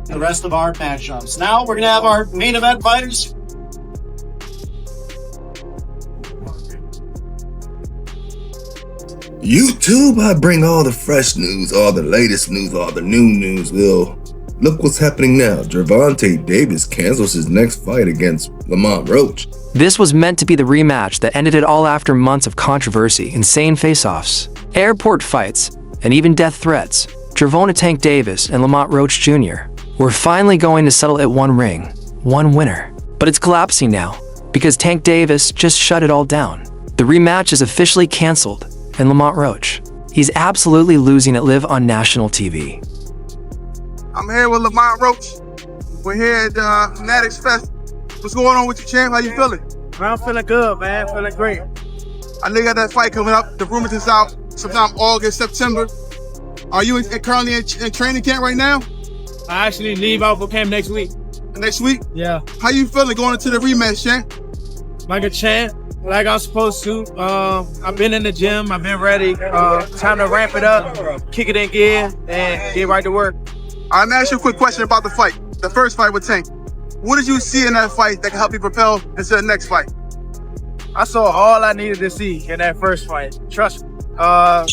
the rest of our matchups. Now we're going to have our main event fighters. YouTube, I bring all the fresh news, all the latest news, all the new news. Well, look what's happening now. Gervonta Davis cancels his next fight against Lamont Roach. This was meant to be the rematch that ended it all after months of controversy, insane face-offs, airport fights, and even death threats. Gervonta Tank Davis and Lamont Roach Jr. were finally going to settle at one ring, one winner. But it's collapsing now, because Tank Davis just shut it all down. The rematch is officially canceled, and Lamont Roach, he's absolutely losing it live on national TV. I'm here with Lamont Roach. We're here at Fanatics Fest. What's going on with you, champ? How you feeling? I'm feeling good, man. Feeling great. I know you got that fight coming up. The rumors is out sometime August, September. Are you currently in training camp right now? I actually leave out for camp next week. Next week? Yeah. How you feeling going into the rematch, champ? Like a champ, like I'm supposed to. I've been in the gym. I've been ready. Time to ramp it up, kick it in gear, and get right to work. I'm gonna ask you a quick question about the fight. The first fight with Tank. What did you see in that fight that can help you propel into the next fight? I saw all I needed to see in that first fight. Trust me. I'm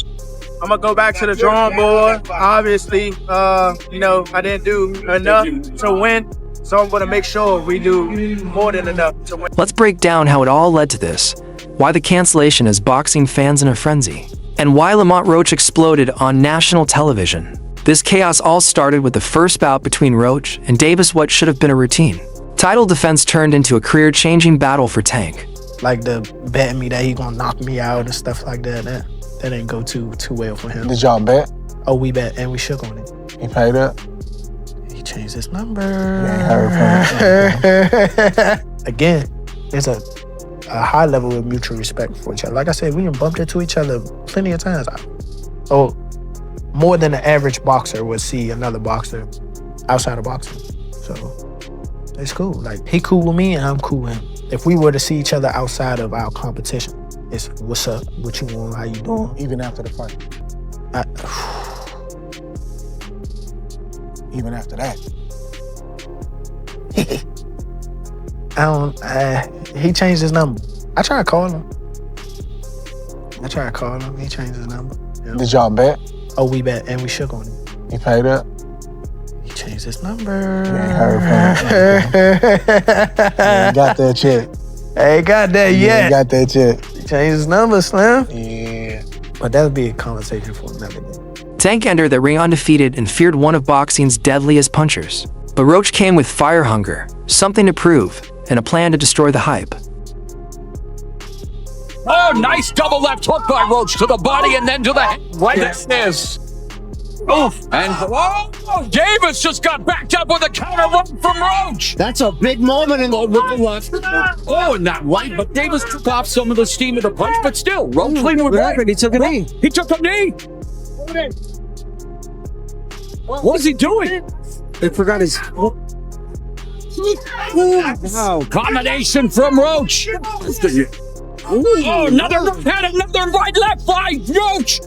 gonna go back to the drawing board. Obviously, I didn't do enough to win, so I'm gonna make sure we do more than enough to win. Let's break down how it all led to this, why the cancellation has boxing fans in a frenzy, and why Lamont Roach exploded on national television. This chaos all started with the first bout between Roach and Davis, what should have been a routine title defense turned into a career-changing battle for Tank. Like the betting me that he gonna knock me out and stuff like that. That didn't go too well for him. Did y'all bet? Oh, we bet and we shook on it. He paid up? He changed his number. Again, there's a high level of mutual respect for each other. Like I said, we done bumped into each other plenty of times. More than the average boxer would see another boxer outside of boxing. So it's cool. Like, he cool with me and I'm cool with him. If we were to see each other outside of our competition, it's what's up, what you want, how you doing. Even after the fight? Even after that? He changed his number. I tried to call him. He changed his number. Yeah. Did y'all bet? Oh, we bet and we shook on it. He paid up? He changed his number. You ain't heard from him. You ain't got that check. I ain't got that yet. You ain't got that check. He changed his number, Slim. Yeah. But that'll be a conversation for another day. Tank entered the ring undefeated and feared one of boxing's deadliest punchers. But Roach came with fire hunger, something to prove, and a plan to destroy the hype. Oh, nice double left hook by Roach to the body and then to the head. Right at this. Oof. And Davis just got backed up with a counter run from Roach. That's a big moment in the With the left. Oh, and that right, but Davis took off some of the steam of the punch, but still, Roach leading with right. He took a knee. He took a knee. What is he doing? They forgot his... Wow. Combination from Roach. Oh, another right left by Roach.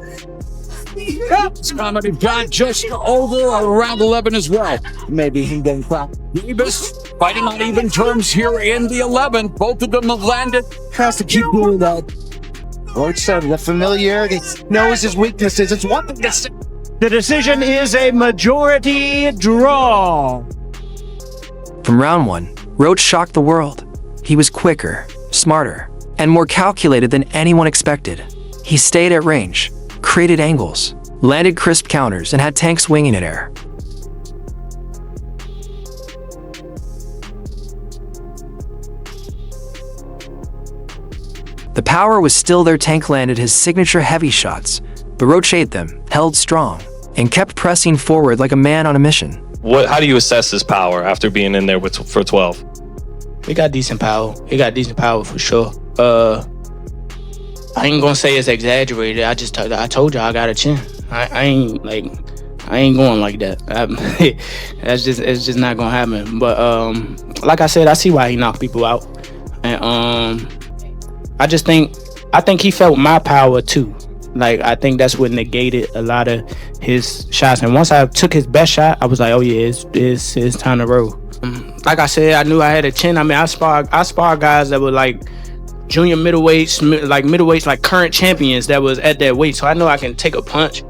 It's comedy got just over around 11 as well. Maybe he didn't clap. Davis fighting on even terms here in the 11th. Both of them have landed. Has to keep doing that. Roach said the familiarity knows his weaknesses. It's one thing to say. The decision is a majority draw. From round one, Roach shocked the world. He was quicker, smarter, and more calculated than anyone expected. He stayed at range, created angles, landed crisp counters, and had Tank swinging in air. The power was still there. Tank landed his signature heavy shots, but Roach ate them, held strong, and kept pressing forward like a man on a mission. How do you assess his power after being in there for 12? He got decent power. He got decent power for sure. I ain't gonna say it's exaggerated. I told you I got a chin. I ain't going like that. It's just not gonna happen. But like I said, I see why he knocked people out, and I think he felt my power too. Like, I think that's what negated a lot of his shots. And once I took his best shot, I was like, oh yeah, it's time to roll. Like I said, I knew I had a chin. I mean, I spar guys that were like junior middleweights, like current champions that was at that weight. So I know I can take a punch.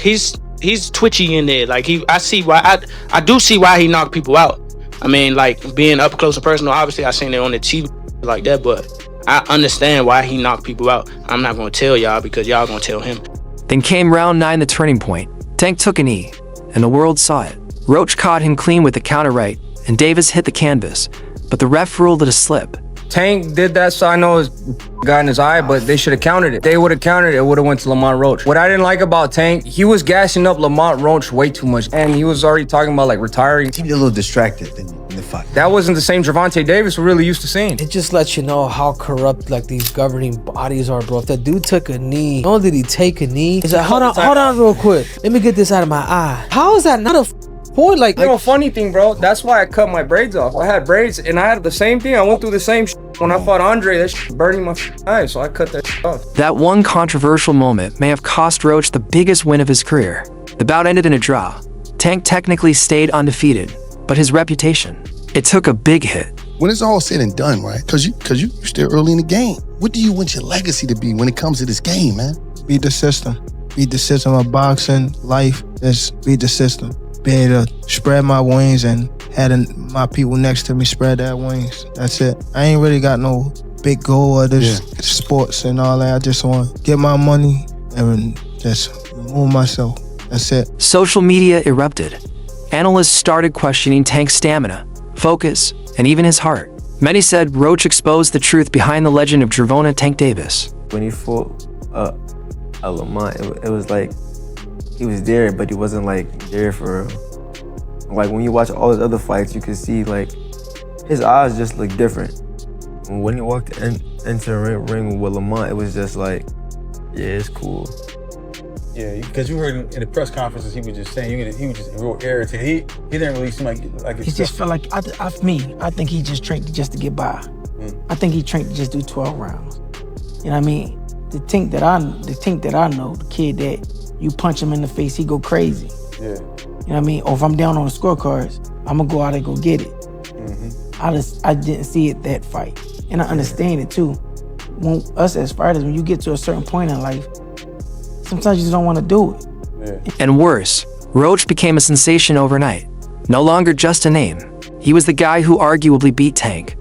He's twitchy in there. Like I do see why he knocked people out. I mean, like being up close and personal, obviously I seen it on the TV like that, but I understand why he knocked people out. I'm not gonna tell y'all because y'all gonna tell him. Then came round 9, the turning point. Tank took a knee, and the world saw it. Roach caught him clean with the counter right, and Davis hit the canvas, but the ref ruled it a slip. Tank did that, so I know his got in his eye, but they should have countered it. They would have countered it, would have went to Lamont Roach. What I didn't like about Tank, he was gassing up Lamont Roach way too much, and he was already talking about like retiring. He was a little distracted in the fight. That wasn't the same Gervonta Davis we're really used to seeing. It just lets you know how corrupt like these governing bodies are, bro. If that dude took a knee, not only did he take a knee, he's like, hold on real quick. Let me get this out of my eye. How is that not a point? Like, you know, funny thing, bro, that's why I cut my braids off. I had braids, and I had the same thing. I went through the same when I fought Andre. That burning my eyes, so I cut that off. That one controversial moment may have cost Roach the biggest win of his career. The bout ended in a draw. Tank technically stayed undefeated, but his reputation, it took a big hit. When it's all said and done, right? Because you still early in the game. What do you want your legacy to be when it comes to this game, man? Beat the system. Beat the system of boxing, life. Just beat the system. Be able to spread my wings and had my people next to me spread their wings. That's it. I ain't really got no big goal of this sports and all that. I just want to get my money and just remove myself. That's it. Social media erupted. Analysts started questioning Tank's stamina, focus, and even his heart. Many said Roach exposed the truth behind the legend of Gervonta Tank Davis. When he fought Lamont, it was like he was there, but he wasn't like there for real. Like when you watch all his other fights, you can see like his eyes just look different. When he walked into the ring with Lamont, it was just like, yeah, it's cool. Yeah, because you heard him in the press conferences, he was just saying he was just real irritated. He didn't really seem like he just felt like I think he just trained just to get by. I think he trained to just do 12 rounds. You know what I mean? The Tank that I know, the kid that you punch him in the face, he go crazy. Yeah. You know what I mean? Or if I'm down on the scorecards, I'm gonna go out and go get it. I didn't see it that fight, and I understand it too. When us as fighters, when you get to a certain point in life, sometimes you just don't want to do it. Yeah. And worse, Roach became a sensation overnight. No longer just a name. He was the guy who arguably beat Tank.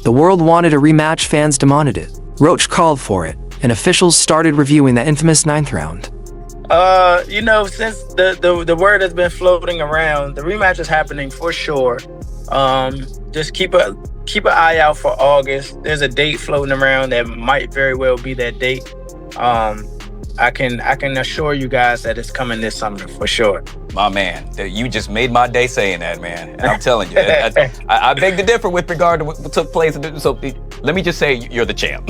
The world wanted a rematch, fans demanded it. Roach called for it, and officials started reviewing the infamous 9th round. You know, since the word has been floating around, the rematch is happening for sure. Just keep an eye out for August. There's a date floating around that might very well be that date. I can assure you guys that it's coming this summer for sure. My man, you just made my day saying that, man. And I'm telling you, I beg to differ with regard to what took place. So let me just say you're the champ.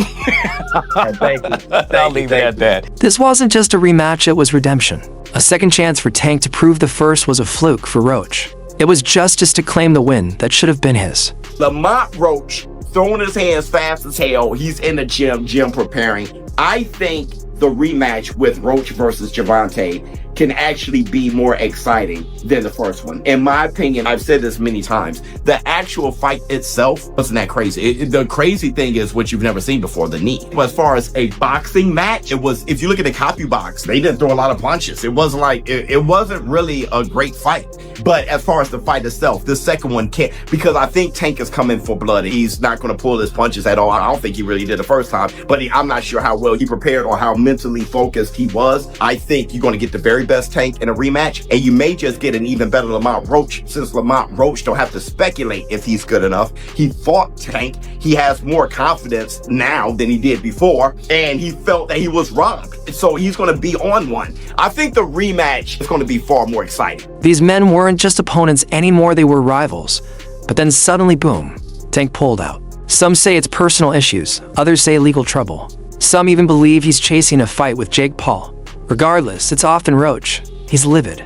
Thank you. I'll leave it at that. This wasn't just a rematch, it was redemption. A second chance for Tank to prove the first was a fluke for Roach. It was justice to claim the win that should have been his. Lamont Roach throwing his hands fast as hell. He's in the gym preparing. I think the rematch with Roach versus Gervonta can actually be more exciting than the first one. In my opinion, I've said this many times, the actual fight itself wasn't that crazy. The crazy thing is what you've never seen before, the knee. As far as a boxing match, it was, if you look at the copy box, they didn't throw a lot of punches. It wasn't like, it wasn't really a great fight. But as far as the fight itself, the second one can't, because I think Tank is coming for blood. He's not going to pull his punches at all. I don't think he really did the first time, but I'm not sure how well he prepared or how mentally focused he was. I think you're going to get the very best Tank in a rematch, and you may just get an even better Lamont Roach, since Lamont Roach don't have to speculate if he's good enough. He fought Tank. He has more confidence now than he did before, and he felt that he was robbed. So he's going to be on one. I think the rematch is going to be far more exciting. These men weren't just opponents anymore, they were rivals. But then suddenly, boom, Tank pulled out. Some say it's personal issues, others say legal trouble. Some even believe he's chasing a fight with Jake Paul. Regardless, it's often Roach. He's livid.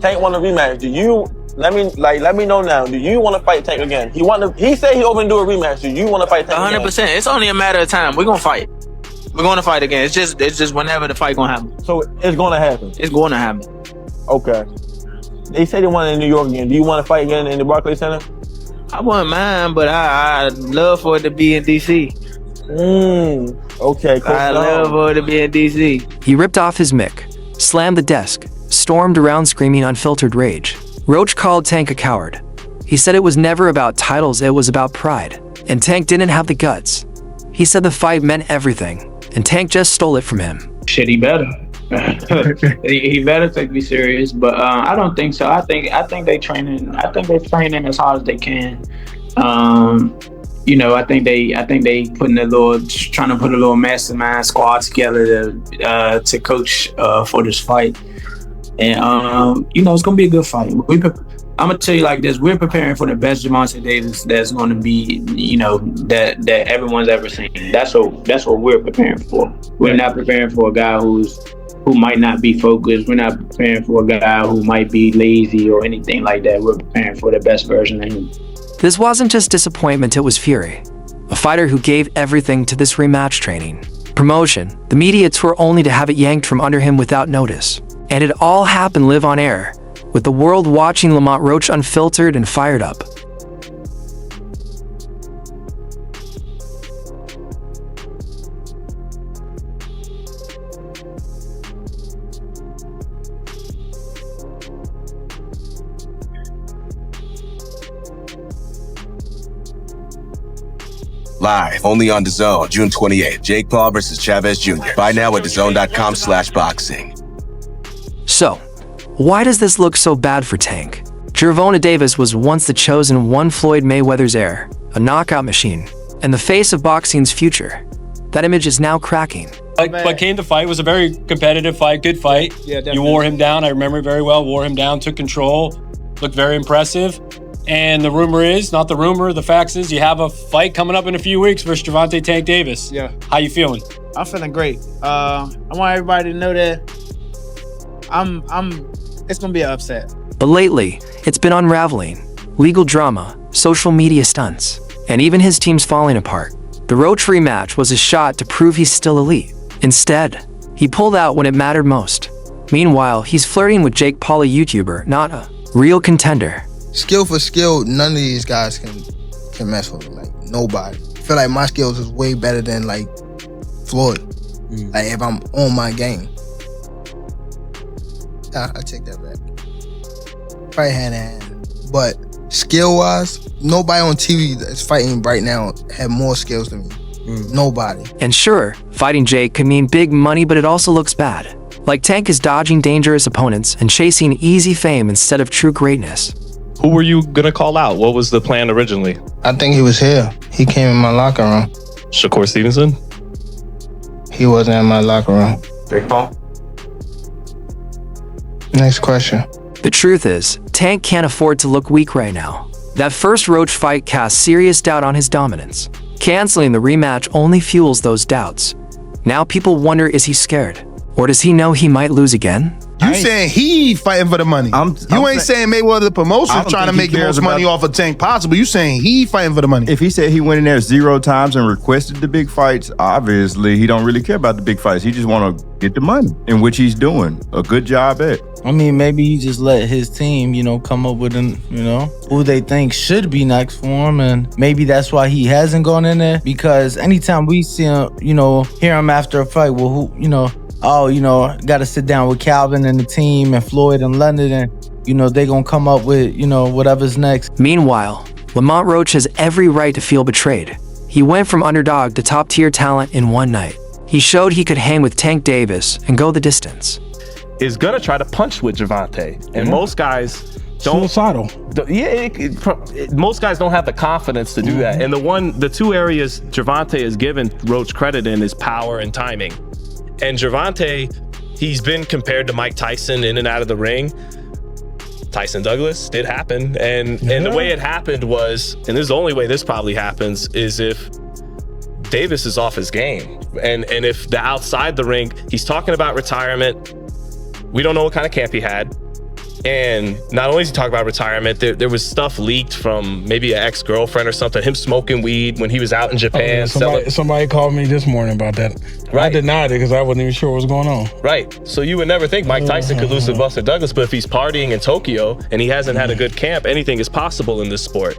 Tank won the rematch. Do you, let me know now, do you want to fight Tank again? He said he open to do a rematch. Do you want to fight Tank 100%. again? It's only a matter of time. We're going to fight. We're going to fight again. It's just whenever the fight gonna happen. So it's gonna happen. It's going to happen. Okay. They say they want it in New York again. Do you want to fight again in the Barclays Center? I wouldn't mind, but I'd love for it to be in DC. Okay, cool. I'd love for it to be in DC. He ripped off his mic, slammed the desk, stormed around screaming unfiltered rage. Roach called Tank a coward. He said it was never about titles, it was about pride. And Tank didn't have the guts. He said the fight meant everything, and Tank just stole it from him. Shit, he better. he better take me serious, but I don't think so. I think they training. I think they're training as hard as they can. You know, I think they trying to put a little mastermind squad together to coach for this fight, and you know, it's gonna be a good fight. I'm gonna tell you like this: we're preparing for the best Gervonta Davis that's going to be, you know, that everyone's ever seen. That's what we're preparing for. We're not preparing for a guy who might not be focused. We're not preparing for a guy who might be lazy or anything like that. We're preparing for the best version of him. This wasn't just disappointment, it was fury. A fighter who gave everything to this rematch training, promotion, the media tour, only to have it yanked from under him without notice. And it all happened live on air, with the world watching Lamont Roach unfiltered and fired up. Live, only on DAZN, June 28th. Jake Paul versus Chavez Jr. Buy now at DAZN.com/boxing. So, why does this look so bad for Tank? Gervonta Davis was once the chosen one, Floyd Mayweather's heir, a knockout machine, and the face of boxing's future. That image is now cracking. But came to fight, was a very competitive fight, good fight. Yeah, definitely. You wore him down, I remember it very well, wore him down, took control, looked very impressive. And the rumor is, not the rumor, the facts is, you have a fight coming up in a few weeks versus Gervonta Tank Davis. Yeah. How you feeling? I'm feeling great. I want everybody to know that it's gonna be an upset. But lately, it's been unraveling. Legal drama, social media stunts, and even his team's falling apart. The Roach rematch was a shot to prove he's still elite. Instead, he pulled out when it mattered most. Meanwhile, he's flirting with Jake Paul, a YouTuber, not a real contender. Skill for skill, none of these guys can mess with me. Like, nobody. I feel like my skills is way better than, like, Floyd. Like, if I'm on my game. I take that back. Probably hand in hand. But skill-wise, nobody on TV that's fighting right now have more skills than me. Nobody. And sure, fighting Jake could mean big money, but it also looks bad. Like Tank is dodging dangerous opponents and chasing easy fame instead of true greatness. Who were you gonna call out? What was the plan originally? I think he was here. He came in my locker room. Shakur Stevenson? He wasn't in my locker room. Jake Paul? Next question. The truth is, Tank can't afford to look weak right now. That first Roach fight cast serious doubt on his dominance. Canceling the rematch only fuels those doubts. Now people wonder, is he scared? Or does he know he might lose again? You saying he fighting for the money. You ain't saying Mayweather the promotion trying to make the most money off of Tank possible. You saying he fighting for the money. If he said he went in there 0 times and requested the big fights, obviously he don't really care about the big fights. He just want to get the money, in which he's doing a good job at. I mean, maybe he just let his team, come up with who they think should be next for him. And maybe that's why he hasn't gone in there. Because anytime we see him, hear him after a fight, well, who, got to sit down with Calvin and the team and Floyd and London, and, they going to come up with, whatever's next. Meanwhile, Lamont Roach has every right to feel betrayed. He went from underdog to top-tier talent in one night. He showed he could hang with Tank Davis and go the distance. Is gonna try to punch with Gervonta, and most guys don't. Suicidal. Most guys don't have the confidence to do that. And the two areas Gervonta is given Roach credit in is power and timing. And Gervonta, he's been compared to Mike Tyson in and out of the ring. Tyson Douglas did happen, and the way it happened was, and this is the only way this probably happens, is if Davis is off his game, and if the outside the ring, he's talking about retirement. We don't know what kind of camp he had. And not only is he talking about retirement, there was stuff leaked from maybe an ex-girlfriend or something, him smoking weed when he was out in Japan. Somebody called me this morning about that. Right. I denied it because I wasn't even sure what was going on. Right. So you would never think Mike Tyson could lose to Buster Douglas, but if he's partying in Tokyo and he hasn't had a good camp, anything is possible in this sport.